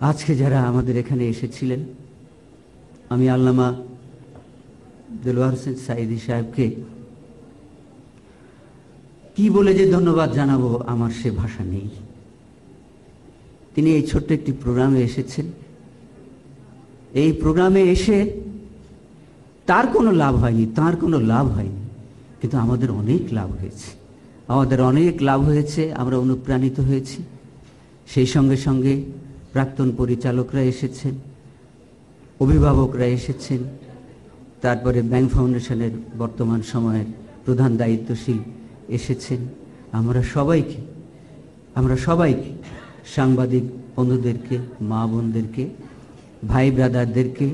আজকে যারা আমাদের এখানে এসেছিলেন, আমি আল্লামা দেলোয়ার হোসেন সাঈদী সাহেবকে কি বলে যে ধন্যবাদ জানাবো, আমার সে ভাষা নেই। তিনি এই ছোট্ট একটি প্রোগ্রামে এসেছেন। এই প্রোগ্রামে এসে তার কোনো লাভ হয়নি, তার কোনো লাভ হয়নি, কিন্তু আমাদের অনেক লাভ হয়েছে, আমাদের অনেক লাভ হয়েছে, আমরা অনুপ্রাণিত হয়েছি। সেই সঙ্গে সঙ্গে প্রাক্তন পরিচালকরা এসেছেন, অভিভাবকরা এসেছেন, তারপরে ব্যাংক ফাউন্ডেশনের বর্তমান সময়ের প্রধান দায়িত্বশীল এসেছেন। আমরা সবাইকে সাংবাদিক বন্ধুদেরকে, মা বোনদেরকে, ভাই ব্রাদারদেরকে,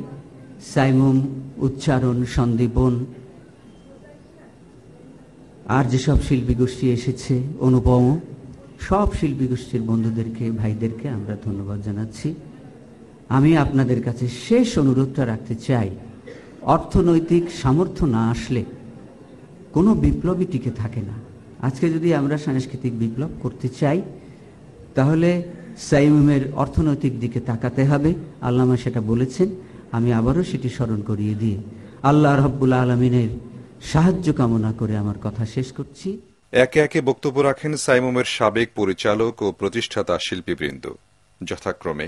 সাইমুম, উচ্চারণ, সন্দীপন, আর যেসব শিল্পী গোষ্ঠী এসেছে, অনুপম, সব শিল্পী গোষ্ঠীর বন্ধুদেরকে, ভাইদেরকে আমরা ধন্যবাদ জানাচ্ছি। আমি আপনাদের কাছে শেষ অনুরোধটা রাখতে চাই, অর্থনৈতিক সামর্থ্য না আসলে কোনো বিপ্লবই টিকে থাকে না। আজকে যদি আমরা সাংস্কৃতিক বিপ্লব করতে চাই, তাহলে সাইমুমের অর্থনৈতিক দিকে তাকাতে হবে। আল্লামা সেটা বলেছেন, আমি আবারও সেটি স্মরণ করিয়ে দিয়ে আল্লাহ রাব্বুল আলামিনের সাহায্য কামনা করে আমার কথা শেষ করছি। একে একে বক্তব্য রাখেন সাইমুমের সাবেক পরিচালক ও প্রতিষ্ঠাতা শিল্পীবৃন্দ, যথাক্রমে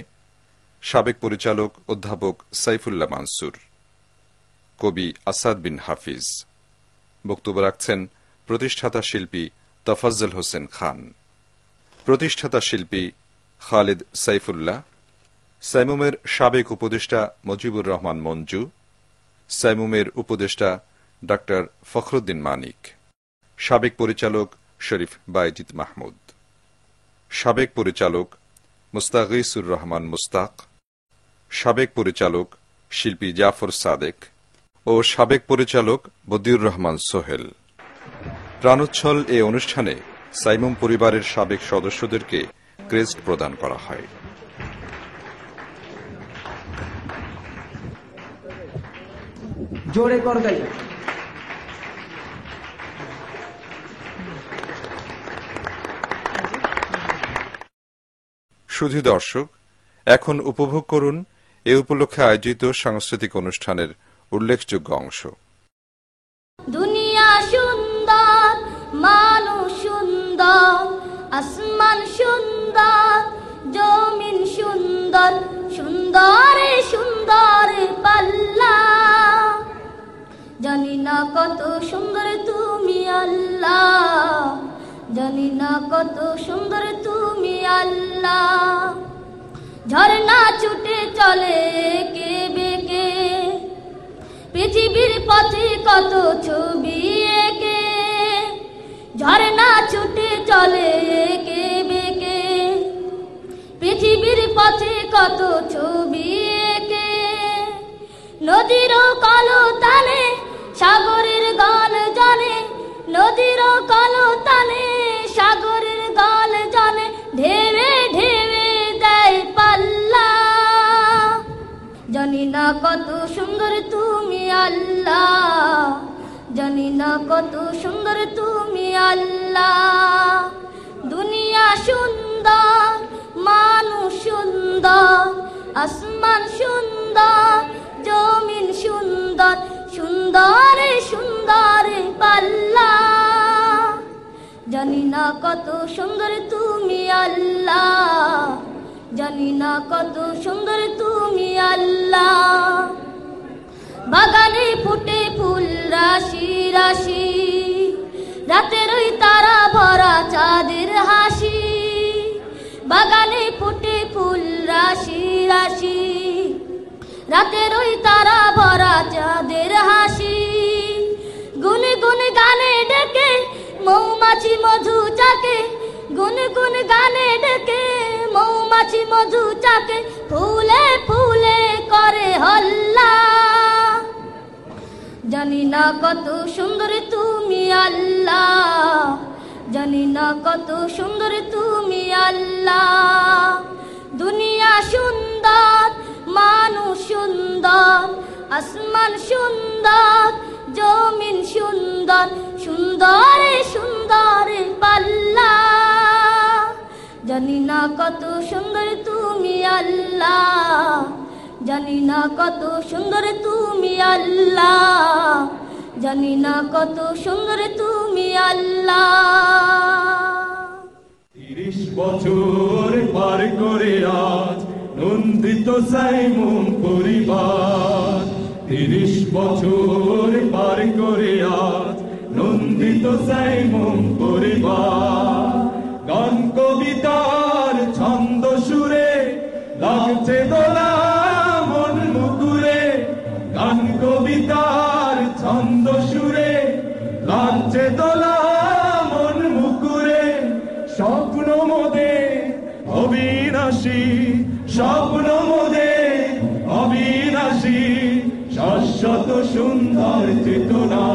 সাবেক পরিচালক অধ্যাপক সাইফুল্লাহ মানসুর, কবি আসাদ বিন হাফিজ। বক্তব্য রাখছেন প্রতিষ্ঠাতা শিল্পী তফাজ্জল হোসেন খান, প্রতিষ্ঠাতা শিল্পী খালিদ সাইফুল্লাহ, সাইমুমের সাবেক উপদেষ্টা মুজিবুর রহমান মঞ্জু, সাইমুমের উপদেষ্টা ডাক্তার ফখরুদ্দিন মানিক, সাবেক পরিচালক শরীফ বাইজিদ মাহমুদ, সাবেক পরিচালক মুস্তাগিসুর রহমান মুস্তাক, সাবেক পরিচালক শিল্পী জাফর সাদেক ও সাবেক পরিচালক বদিউর রহমান সোহেল। প্রাণোচ্ছল এ অনুষ্ঠানে সাইমুম পরিবারের সাবেক সদস্যদেরকে ক্রেস্ট প্রদান করা হয়। জোরে কর গাই। শুধু দর্শক, এখন উপভোগ করুন এ উপলক্ষে আয়োজিত সাংস্কৃতিক অনুষ্ঠানের উল্লেখযোগ্য অংশ। দুনিয়া সুন্দর, মানুষ সুন্দর, আসমান সুন্দর, জমিন সুন্দর, সুন্দরে সুন্দরে পাল্লা। জানি না কত সুন্দর তুমি আল্লাহ, জানি না কত সুন্দর তুমি আল্লাহ। ঝর্ণা ছুটে চলে কে বেকে, পৃথিবীর পথে কত ছবি এঁকে। ঝর্ণা ছুটে চলে কে বেকে, পৃথিবীর পথে কত ছবি এঁকে। নদীর কলতানে সাগরের গান জানে, নদীর কলতানে সাগরের গান জানে। ঢেবে ঢেবে দেয় পাল্লা। জানি না কত সুন্দর তুমি আল্লাহ, জানি না কত সুন্দর তুমি আল্লাহ। দুনিয়া সুন্দর, মানুষ সুন্দর, আসমান সুন্দর, জমিন সুন্দর, সুন্দরে সুন্দরে পাল্লা। জানি না কত সুন্দর তুমি আল্লাহ, জানি না কত সুন্দর তুমি আল্লাহ। বাগানে ফুটে ফুল রাশি রাশি, রাতের ওই তারা ভরা চাঁদের হাসি। বাগানে ফুটে ফুল রাশি রাশি, রাতের ওই তারা ভরা চাঁদের হাসি। গুন গুন গানে ডেকে মৌমাছি মধু চাকে, গুন গুন গানে ডেকে মৌমাছি মধু চাকে। ফুলে ফুলে করে হল্লা। জানি না কত সুন্দর তুমি আল্লাহ, জানি না কত সুন্দর তুমি আল্লাহ। দুনিয়া সুন্দর, মানুষ সুন্দর, আসমান সুন্দর, জমিন সুন্দর, সুন্দরে সুন্দরে পাল্লা। জানি না কত সুন্দর তুমি আল্লাহ, জানি না কত সুন্দর তুমি আল্লাহ, জানি না কত সুন্দর তুমি আল্লাহ। 30 বছর পার করে আজ নন্দিত সাইমুম পরিবার, 30 বছর পার করে আজ নন্দিত সাইমুম পরিবার। গান কবিতার ছন্দ সুরে লাগছে দোলা মন মুকুরে, গান কবিতার ছন্দ সুরে লাগছে দোলা মন মুকুরে। স্বপ্ন মোদে অবিনাশী, স্বপ্ন মোদে অবিনাশী, শাশ্বত সুন্দর চেতনা।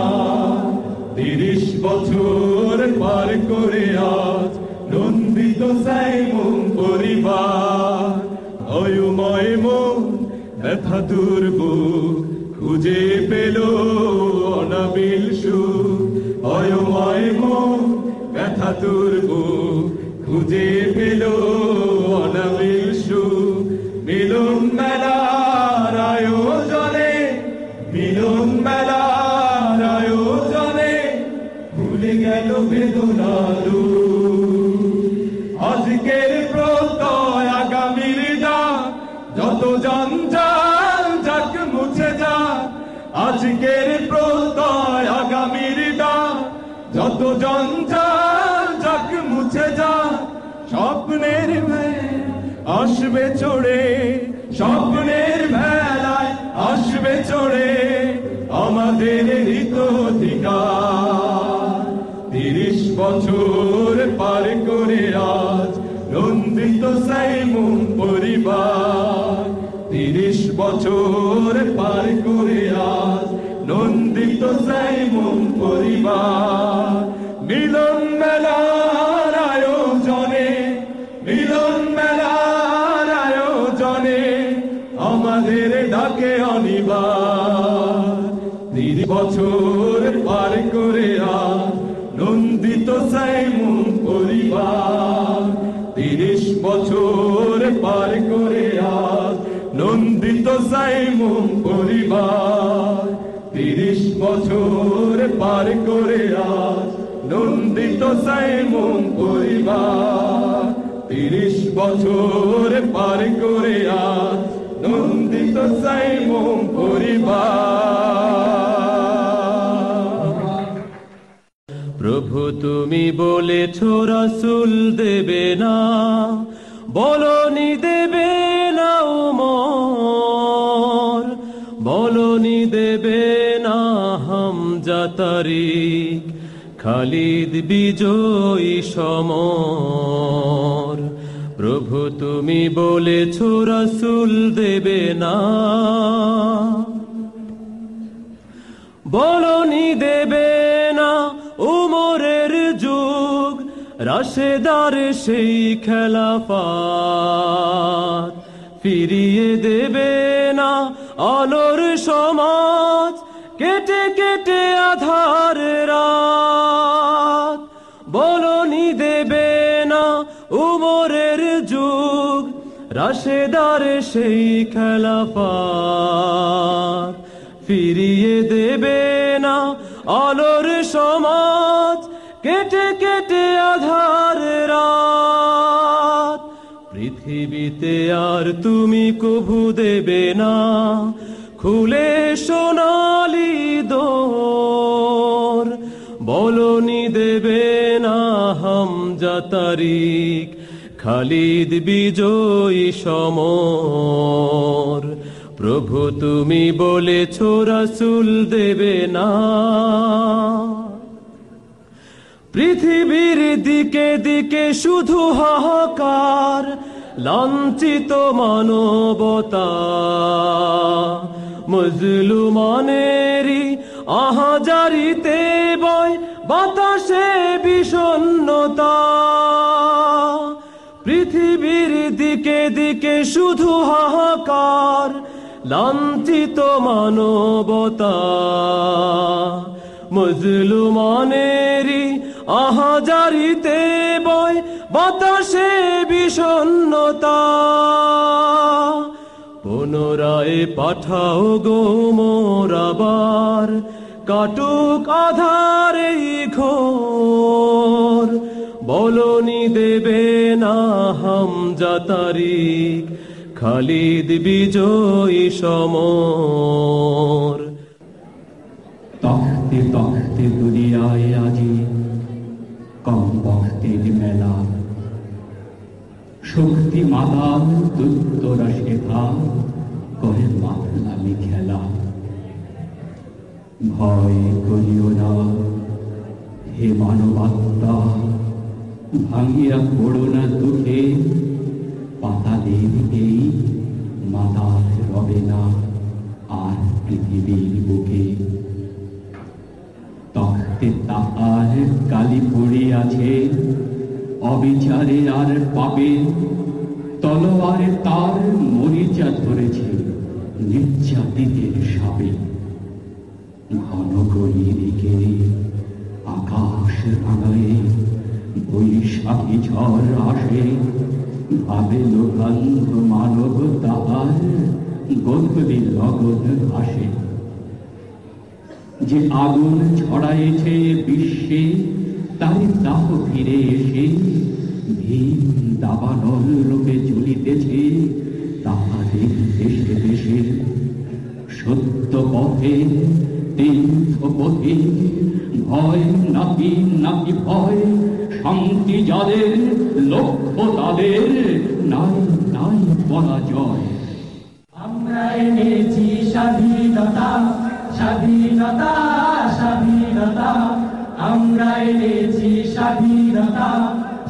30 বছর পার করে আজ নন্দিত সাইমুম পরিবার। অয়ময় মন ব্যথা দুর্বুক খুঁজে পেল অনাবিল সুখ, অয়ময় মন ব্যথা দুর্বুক খুঁজে পেল অনাবিল সুখ। মিলন মেলার আয়োজনে, মিলন মেলার আয়োজনে ভুলে গেল বেদনালু। আজকের প্রত্যয় আগামীর ডাক, যত জঞ্জাল যাক মুছে যাক। আজকের প্রত্যয় আগামীর ডাক, যত জঞ্জাল যাক মুছে যাক। স্বপ্নের ভেলায় আসবে চড়ে, স্বপ্নের ভেলায় আসবে চড়ে আমাদের হৃত অধিকার। 30 বছর পার করে আজ নন্দিত সাইমুম পরিবার, 30 বছর পার করে আজ নন্দিত সাইমুম পরিবার। মিলন মেলার আয়োজনে, মিলন মেলার আয়োজনে আমাদের ডাকে অনিবার। 30 বছর পার করে আজ নন্দিত সাইমুম পরিবার, 30 বছর পার করে আজ নন্দিত সাইমুম পরিবার। 30 বছর পার করে আজ নন্দিত সাইমুম পরিবার, 30 বছর পার করে আজ নন্দিত সাইমুম পরিবার। প্রভু তুমি বলেছ রাসূল দেবে না, বলনি দেবে না উমর, বলনি দেবে না হামজা তারিক, খালিদ বিজয়ী সমর। প্রভু তুমি বলেছ রাসূল দেবে না, বলনি দেবে না উমরের যুগ, রাশেদার সেই খেলাফত। ফিরিয়ে দেবে না আলোর সমাজ, কেটে কেটে আধার রাত। বলনি দেবে না উমরের যুগ, রাশেদার সেই খেলাফত। ফিরিয়ে দেবে না আলোর সমাজ, কেটে কেটে আধার রাত। পৃথিবীতে আর তুমি কভু দেবে না খুলে সোনালি দোর, বলনি দেবে না হামজা তারিক, খালিদ বিজয়ী সমর। প্রভু তুমি বলেছ রাসূল দেবে না। পৃথিবীর দিকে দিকে শুধু হাহাকার, লাঞ্ছিত মানবতা। মজলুমানেরই আহাজারিতে বয় বাতাসে বিষণ্ণতা। পৃথিবীর দিকে দিকে শুধু হাহাকার, লাঞ্ছিত মানবতা। মজলুমানেরই আহাজারিতে বয় বাতাসে বিষণ্ণতা। পুনরায় পাঠাও গো মোর আবার, কাটুক আধারে ঘোর। বলনি দেবে না হামজা তারিক, খালিদ বিজয়ী সমর। তখতে তখতে দুনিয়ায় আজি কম বক্তের মেলা, শক্তি মাতাল দুত্তরা শেখা করে মাতলামি খেলা। ভয় করিও না হে মানবাত্মা, ভাঙিয়া পড়ো না দুঃখে, পাতালের এই মাতাল রবে না আর পৃথিবীর বুকে। তখতে তাহার কালি পড়িয়াছে অবিচারে আর পাপে, তলোয়ারে তার মরিচা ধরেছে নির্যাতিতের সাপে। ঘন গলিরিকে আকাশ রাঙায়ে বৈশাখী ঝড় আসে, ভাবে লোকান্ধ মানব তাহার গধূলি লগন ভাসে। যে আগুন ছড়াইছে বিশ্বে তাই দাহ ফিরে এসে, ভীম দাবানল রূপে জ্বলিতেছে তাহাদের দেশে দেশে। সত্য পথে তীর্থ পথে ভয় নাকি নাকি ভয়, শান্তি যাদের লক্ষ্য তাদের নাই নাই পরাজয়। আমরা এনেছি স্বাধীনতা, স্বাধীনতা, স্বাধীনতা। আমরা এনেছি স্বাধীনতা,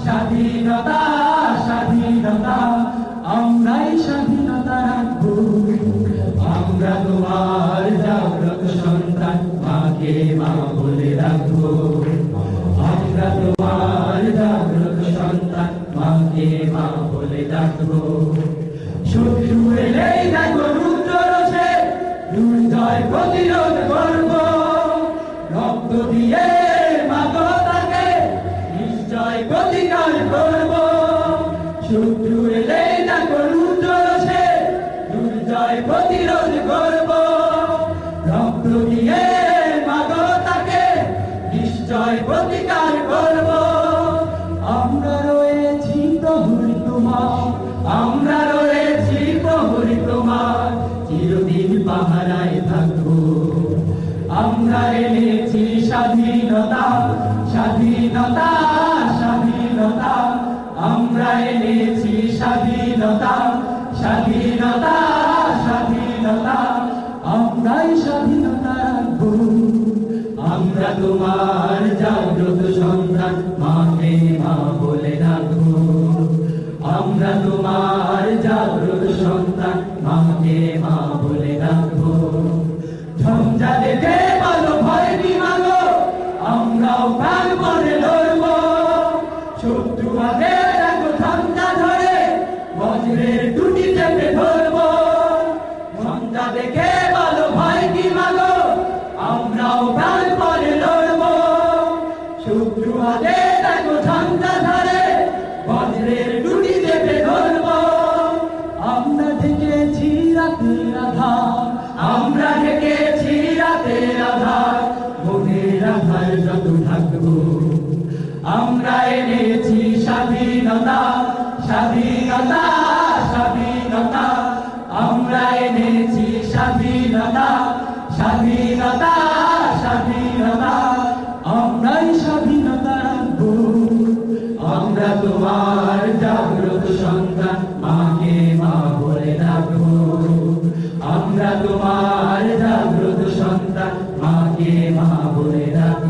স্বাধীনতা, স্বাধীনতা। আমরাই স্বাধীনতা রাখবো। আমরা তোমার জাগ্রত সন্তান, মাকে মা বলে রাখবো। আমরা তোমার জাগ্রত সন্তান, মাকে মা বলে রাখবো। শত্রু এলেই দেখো রুদ্র রোষে, দুর্জয় প্রতিরোধ করব। রক্ত দিয়ে মাগো তাকে নিশ্চয় প্রতিকার করব। শত্রু এলেই দেখো রুদ্র রোষে, দুর্জয় প্রতিরোধ করব। রক্ত দিয়ে মাগো তাকে নিশ্চয় প্রতিকার করব। আমরা রয়েছি প্রহরী তোমার, আমরা রয়েছি প্রহরী তোমার, চিরদিন পাহারায় থাকবো। আমরা এনেছি স্বাধীনতা, স্বাধীনতা, স্বাধীনতা। আমরা এনেছি স্বাধীনতা, স্বাধীনতা, স্বাধীনতা। আমরাই স্বাধীনতা রাখবো। আমরা তোমার জাগ্রত সন্তান, মাকে মা বলে রাখবো। আমরা তোমার জাগ্রত সন্তান, মাকে মা বলে রাখবো। ঝঞ্ঝা দেখে বলো ভয় কি মাগো, আমরাও প্রাণ করে লড়বো। শত্রু হাতে দেখো ঝঞ্ঝা ধরে, বজ্রের টুটি চেপে ধরবো। ঝঞ্ঝা দেখে বলো ভয় কি মাগো, আমরাও প্রাণ করে লড়বো। শত্রু হাতে দেখো ঝঞ্ঝা ধরে, বজ্রের টুটি চেপে ধরবো। আমরা ঢেকেছি রাতের আধার, আমরা ঢেকেছি রাতের আধার, মনের আধার যত থাকবো। আমরা এনেছি স্বাধীনতা, স্বাধীনতা, স্বাধীনতা। আমরা এনেছি স্বাধীনতা, স্বাধীনতা, স্বাধীনতা। আমরাই স্বাধীনতা রাখবো। আমরা তোমার জাগ্রত সন্তান, মাকে মা বলে রাখবো। আমরা তোমার জাগ্রত সন্তান, মাকে মা বলে রাখবো।